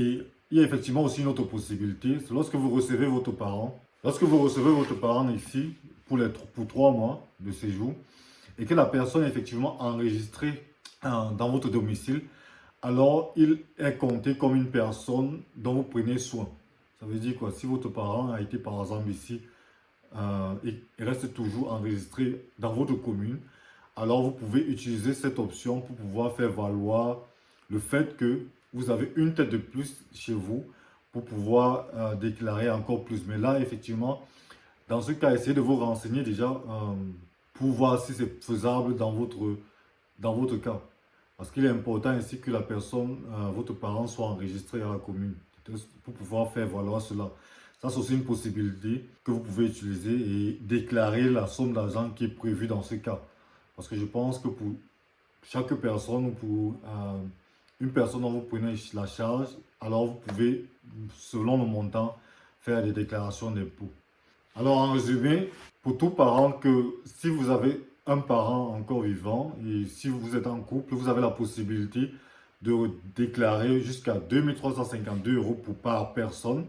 Il y a effectivement aussi une autre possibilité, c'est lorsque vous recevez votre parent. Lorsque vous recevez votre parent ici pour 3 mois de séjour et que la personne est effectivement enregistrée dans votre domicile, alors il est compté comme une personne dont vous prenez soin. Ça veut dire quoi? Si votre parent a été par exemple ici et reste toujours enregistré dans votre commune, alors vous pouvez utiliser cette option pour pouvoir faire valoir le fait que vous avez une tête de plus chez vous pour pouvoir déclarer encore plus. Mais là, effectivement, dans ce cas, essayez de vous renseigner déjà pour voir si c'est faisable dans votre cas. Parce qu'il est important ici que la personne, votre parent, soit enregistré à la commune pour pouvoir faire valoir cela. Ça, c'est aussi une possibilité que vous pouvez utiliser et déclarer la somme d'argent qui est prévue dans ce cas. Parce que je pense que pour chaque personne ou pour une personne dont vous prenez la charge, alors vous pouvez, selon le montant, faire des déclarations d'impôts. Alors, en résumé, pour tout parent, que si vous avez un parent encore vivant et si vous êtes en couple, vous avez la possibilité de déclarer jusqu'à 2352 euros par personne.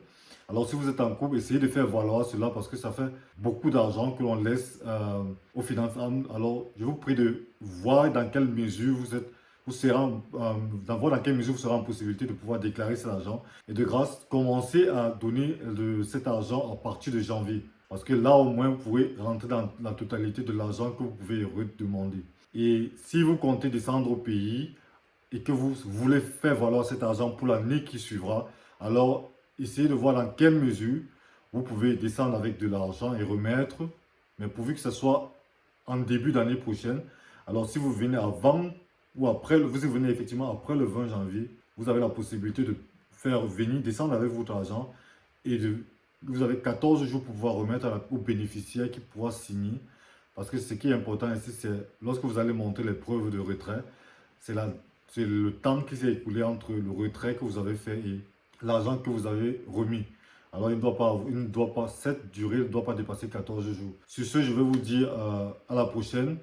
Alors, si vous êtes en couple, essayez de faire valoir cela parce que ça fait beaucoup d'argent que l'on laisse aux finances. Alors, je vous prie de voir dans quelle mesure vous serez dans quelle mesure vous serez en possibilité de pouvoir déclarer cet argent et de grâce commencer à donner de cet argent à partir de janvier. Parce que là, au moins, vous pourrez rentrer dans la totalité de l'argent que vous pouvez redemander. Et si vous comptez descendre au pays et que vous voulez faire valoir cet argent pour l'année qui suivra, alors essayez de voir dans quelle mesure vous pouvez descendre avec de l'argent et remettre, mais pourvu que ce soit en début d'année prochaine. Alors si vous venez avant ou après, vous venez effectivement après le 20 janvier, vous avez la possibilité de faire venir, descendre avec votre argent et vous avez 14 jours pour pouvoir remettre au bénéficiaire qui pourra signer. Parce que ce qui est important ici, c'est lorsque vous allez monter les preuves de retrait, c'est le temps qui s'est écoulé entre le retrait que vous avez fait et l'argent que vous avez remis. Alors, cette durée ne doit pas dépasser 14 jours. Sur ce, je vais vous dire à la prochaine.